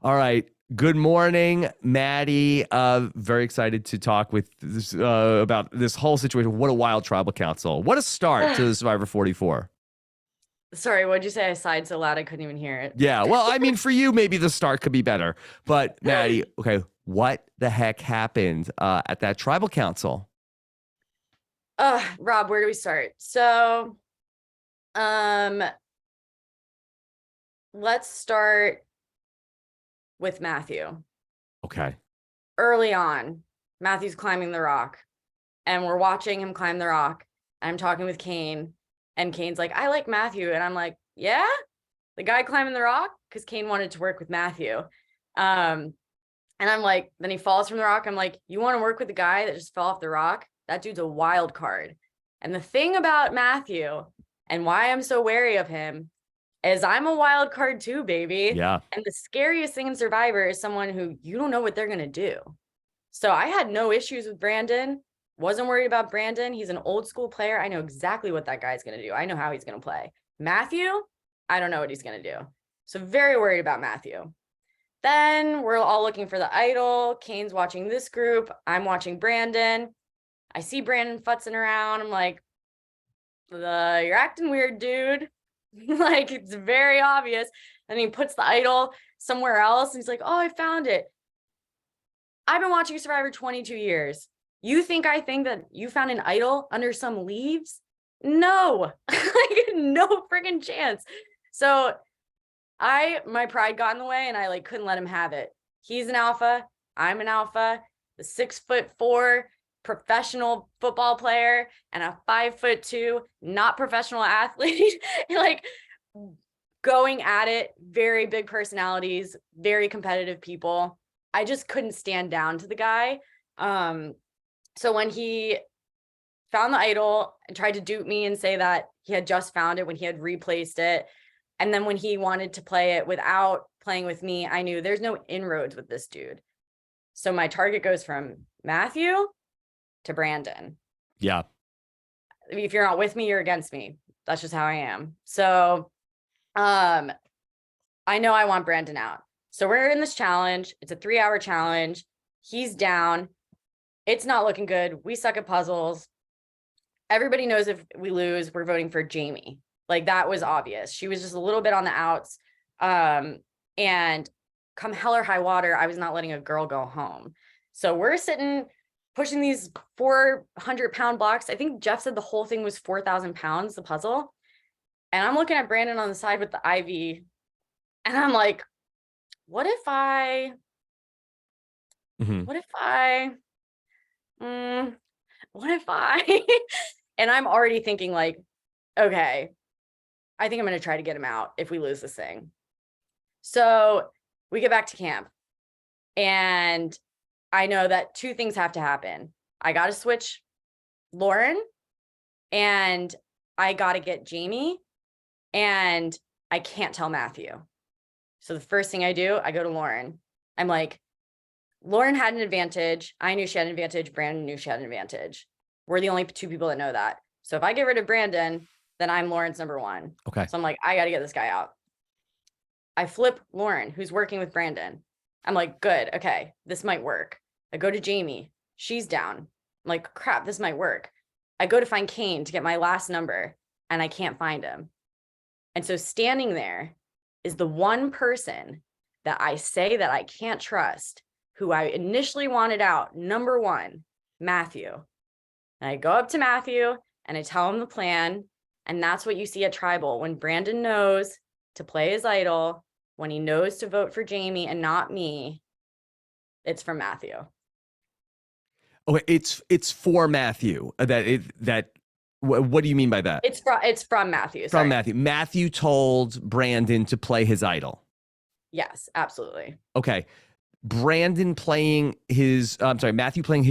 All right. Good morning, Maddie. Very excited to talk with this, about this whole situation. What a wild tribal council. What a start to the Survivor 44. Sorry, what'd you say? I sighed so loud I couldn't even hear it. Yeah. Well, I mean, for you, maybe the start could be better. But Maddie, okay, what the heck happened at that tribal council? Rob, where do we start? So, um, let's start with Matthew. Okay. Early on, Matthew's climbing the rock, and we're watching him climb the rock. I'm talking with Kane, and Kane's like, I like Matthew. And I'm like, yeah, the guy climbing the rock? Because Kane wanted to work with Matthew. And I'm like, then he falls from the rock. I'm like, you want to work with the guy that just fell off the rock? That dude's a wild card. And the thing about Matthew and why I'm so wary of him is I'm a wild card too, baby. Yeah. And the scariest thing in Survivor is someone who you don't know what they're going to do. So I had no issues with Brandon. Wasn't worried about Brandon. He's an old school player. I know exactly what that guy's going to do. I know how he's going to play. Matthew, I don't know what he's going to do. So very worried about Matthew. Then we're all looking for the idol. Kane's watching this group. I'm watching Brandon. I see Brandon futzing around. I'm like, you're acting weird, dude. Like, it's very obvious. And he puts the idol somewhere else. And he's like, oh, I found it. I've been watching Survivor 22 years. You think I think that you found an idol under some leaves? No, like no freaking chance. So my pride got in the way and I like couldn't let him have it. He's an alpha. I'm an alpha. The 6'4" professional football player and a 5'2" not professional athlete, like going at it, very big personalities, very competitive people. I just couldn't stand down to the guy. So when he found the idol and tried to dupe me and say that he had just found it when he had replaced it, and then when he wanted to play it without playing with me, I knew there's no inroads with this dude. So my target goes from Matthew to Brandon. Yeah. If you're not with me, you're against me. That's just how I am. So I know I want Brandon out. So we're in this challenge. It's a 3-hour challenge. He's down. It's not looking good. We suck at puzzles. Everybody knows if we lose, we're voting for Jamie. Like, that was obvious. She was just a little bit on the outs. And come hell or high water, I was not letting a girl go home. So we're sitting, pushing these 400-pound blocks. I think Jeff said the whole thing was 4,000 pounds, the puzzle. And I'm looking at Brandon on the side with the IV. And I'm like, what if I, and I'm already thinking like, okay, I think I'm going to try to get him out if we lose this thing. So we get back to camp and I know that 2 things have to happen. I got to switch Lauren and I got to get Jamie and I can't tell Matthew. So the first thing I do, I go to Lauren. I'm like, Lauren had an advantage. I knew she had an advantage. Brandon knew she had an advantage. We're the only 2 people that know that. So if I get rid of Brandon, then I'm Lauren's number 1. Okay. So I'm like, I got to get this guy out. I flip Lauren, who's working with Brandon. I'm like, good. Okay, this might work. I go to Jamie. She's down. I'm like, crap, this might work. I go to find Kane to get my last number and I can't find him. And so standing there is the one person that I say that I can't trust, who I initially wanted out, number 1, Matthew. And I go up to Matthew and I tell him the plan. And that's what you see at Tribal. When Brandon knows to play his idol, when he knows to vote for Jamie and not me, it's from Matthew. Okay, it's for Matthew. What do you mean by that? It's from Matthew. From Matthew. Matthew told Brandon to play his idol. Yes, absolutely. Okay. Matthew playing his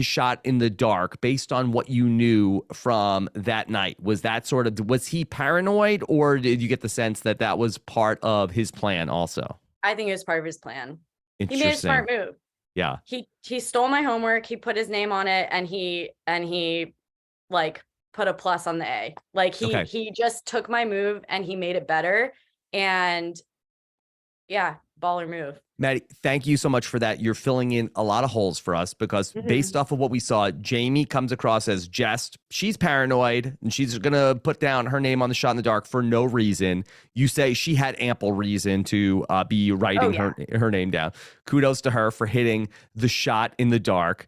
shot in the dark based on what you knew from that night. Was he paranoid, or did you get the sense that that was part of his plan also? I think it was part of his plan. He Interesting. made a smart move. Yeah. He stole my homework. He put his name on it and he like put a plus on the A. Like he just took my move and he made it better. And Yeah, baller move. Maddy, thank you so much for that. You're filling in a lot of holes for us because based off of what we saw, Jamie comes across as jest. She's paranoid and she's going to put down her name on the shot in the dark for no reason. You say she had ample reason to be writing her name down. Kudos to her for hitting the shot in the dark.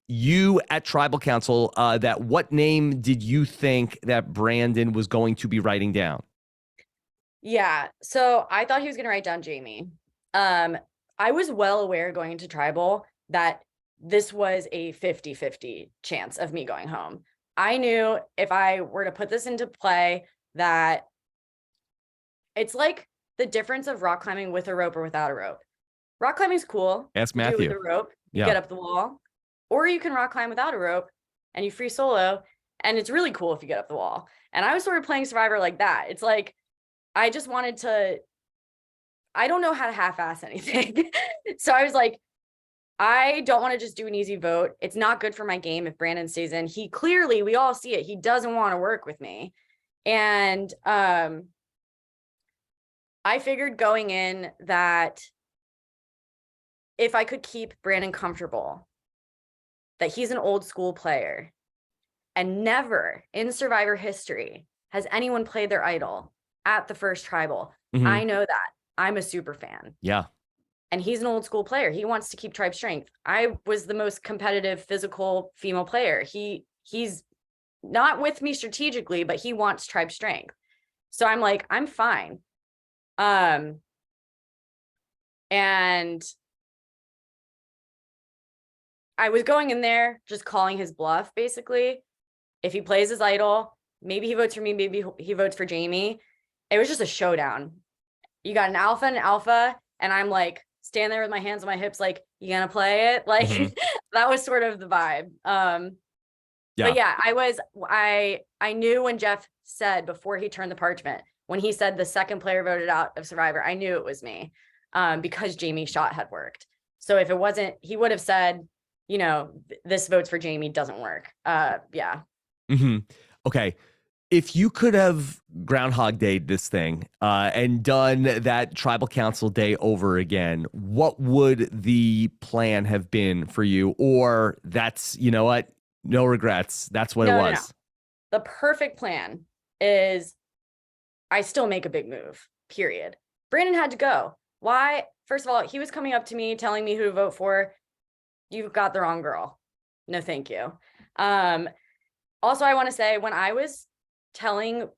You at Tribal Council, that what name did you think that Brandon was going to be writing down? Yeah, so I thought he was going to write down Jamie. I was well aware going into Tribal that this was a 50-50 chance of me going home. I knew if I were to put this into play that it's like the difference of rock climbing with a rope or without a rope. Rock climbing is cool. Ask You do it Matthew. with a rope, you Yeah. get up the wall, or you can rock climb without a rope and you free solo, and it's really cool if you get up the wall. And I was sort of playing Survivor like that. It's like I just wanted to, I don't know how to half-ass anything. So I was like, I don't want to just do an easy vote. It's not good for my game if Brandon stays in. He clearly, we all see it, he doesn't want to work with me. And I figured going in that if I could keep Brandon comfortable, that he's an old school player, and never in Survivor history has anyone played their idol at the first Tribal. I know that. I'm a super fan. Yeah. And he's an old school player. He wants to keep tribe strength. I was the most competitive physical female player. He's not with me strategically, but he wants tribe strength. So I'm like, I'm fine. And I was going in there just calling his bluff, basically. If he plays his idol, maybe he votes for me, maybe he votes for Jamie. It was just a showdown. You got an alpha, and I'm like, stand there with my hands on my hips, like, you gonna play it? Like, that was sort of the vibe. But yeah, I knew when Jeff said before he turned the parchment, when he said the second player voted out of Survivor, I knew it was me, because Jamie's shot had worked. So if it wasn't, he would have said, you know, this votes for Jamie doesn't work. Yeah. Okay. If you could have Groundhog Dayed this thing and done that Tribal Council day over again, what would the plan have been for you? Or that's, you know what? No regrets. That's what it was. No. The perfect plan is I still make a big move, period. Brandon had to go. Why? First of all, he was coming up to me telling me who to vote for. You've got the wrong girl. No, thank you. Also, I want to say when I was telling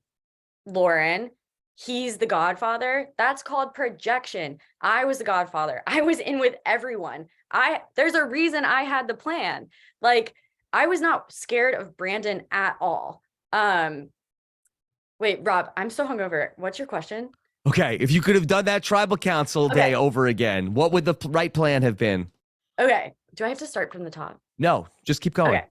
Lauren he's the godfather, that's called projection. I was the godfather. I was in with everyone. There's a reason I had the plan. Like, I was not scared of Brandon at all. Wait, Rob, I'm so hungover. What's your question? Okay, if you could have done that Tribal Council day over again, what would the right plan have been? Okay, do I have to start from the top? No, just keep going. Okay,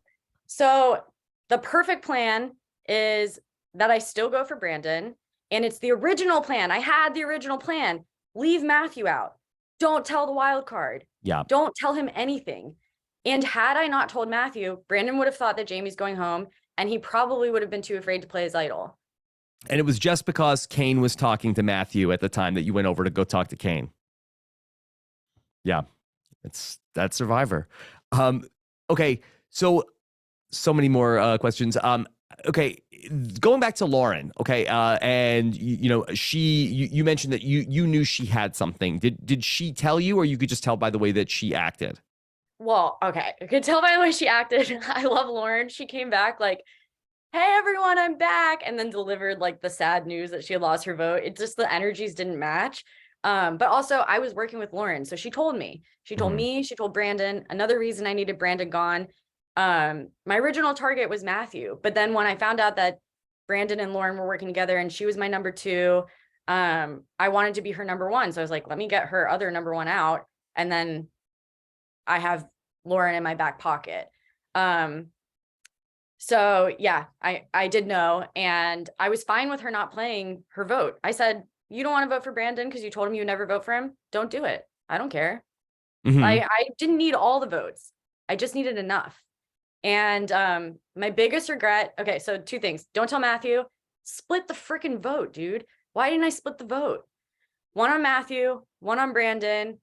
so the perfect plan is that I still go for Brandon, and it's the original plan. I had the original plan. Leave Matthew out. Don't tell the wild card. Yeah. Don't tell him anything. And had I not told Matthew, Brandon would have thought that Jamie's going home, and he probably would have been too afraid to play his idol. And it was just because Kane was talking to Matthew at the time that you went over to go talk to Kane. Yeah, that's Survivor. Okay, so many more questions. Okay, going back to Lauren. Okay, and you mentioned that you knew she had something. Did she tell you, or you could just tell by the way that she acted? Well, okay, I could tell by the way she acted. I love Lauren. She came back like, hey everyone, I'm back, and then delivered like the sad news that she had lost her vote. It just, the energies didn't match. But also I was working with Lauren, so she told me, she told Brandon. Another reason I needed Brandon gone. My original target was Matthew, but then when I found out that Brandon and Lauren were working together and she was my number 2, I wanted to be her number 1. So I was like, let me get her other number 1 out, and then I have Lauren in my back pocket. So yeah, I did know, and I was fine with her not playing her vote. I said, you don't want to vote for Brandon because you told him you would never vote for him? Don't do it. I don't care. I didn't need all the votes. I just needed enough. And my biggest regret, okay, so 2 things. Don't tell Matthew. Split the freaking vote, dude. Why didn't I split the vote? 1 on Matthew, one on Brandon.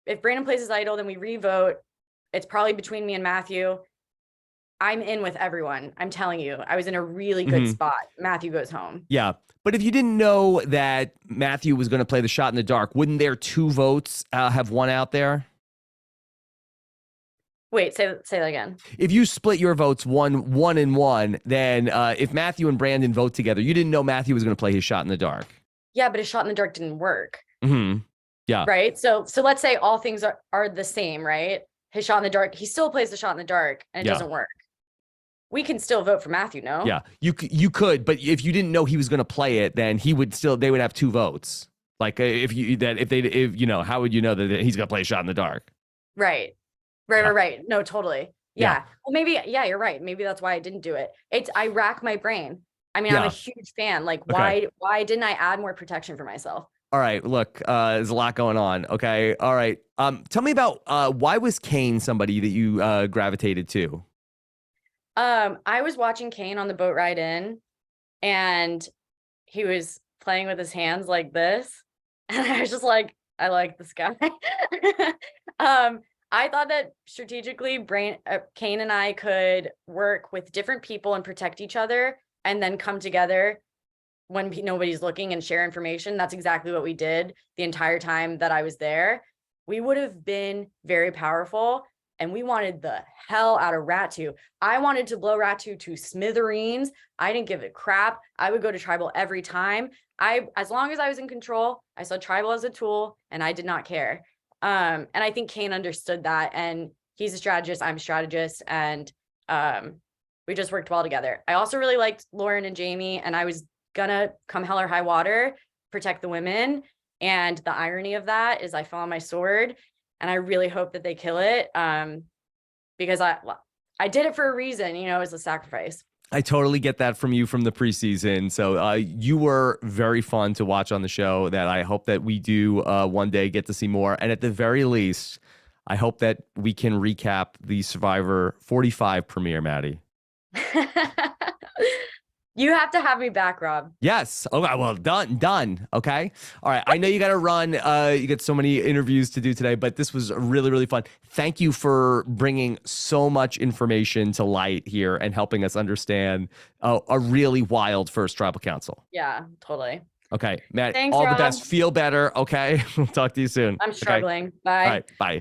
If Brandon plays his idol, then we revote. It's probably between me and Matthew. I'm in with everyone. I'm telling you, I was in a really good spot. Matthew goes home. Yeah. But if you didn't know that Matthew was going to play the shot in the dark, wouldn't their 2 votes have won out there? Wait, say that again. If you split your votes 1 and 1, then if Matthew and Brandon vote together, you didn't know Matthew was going to play his shot in the dark. Yeah, but his shot in the dark didn't work. Yeah. Right. So let's say all things are the same, right? His shot in the dark, he still plays the shot in the dark and it doesn't work. We can still vote for Matthew, no? Yeah, you could, but if you didn't know he was going to play it, then they would have 2 votes. Like if you know, how would you know that he's going to play a shot in the dark? Right. No, totally. Yeah. Well, maybe, yeah, you're right. Maybe that's why I didn't do it. I rack my brain. I mean, I'm a huge fan. Like, why didn't I add more protection for myself? All right, look, there's a lot going on. Okay. All right. Tell me about why was Kane somebody that you gravitated to? I was watching Kane on the boat ride in, and he was playing with his hands like this. And I was just like, I like this guy. I thought that strategically Kane and I could work with different people and protect each other and then come together when nobody's looking and share information. That's exactly what we did the entire time that I was there. We would have been very powerful, and we wanted the hell out of RHAP. I wanted to blow RHAP to smithereens. I didn't give a crap. I would go to tribal every time. As long as I was in control, I saw tribal as a tool, and I did not care. And I think Kane understood that, and he's a strategist, I'm a strategist, and we just worked well together. I also really liked Lauren and Jamie, and I was gonna come hell or high water, protect the women. And the irony of that is I fell on my sword, and I really hope that they kill it, because I did it for a reason, you know, it was a sacrifice. I totally get that from you from the preseason. So you were very fun to watch on the show, that I hope that we do one day get to see more. And at the very least, I hope that we can recap the Survivor 45 premiere, Maddy. You have to have me back, Rob. Yes. Okay. Well, done. Okay. All right. I know you got to run. You got so many interviews to do today, but this was really, really fun. Thank you for bringing so much information to light here and helping us understand a really wild first tribal council. Yeah, totally. Okay, Matt. Thanks, all Rob. the best. Feel better. Okay. We'll talk to you soon. I'm struggling. Okay? Bye. All right. Bye.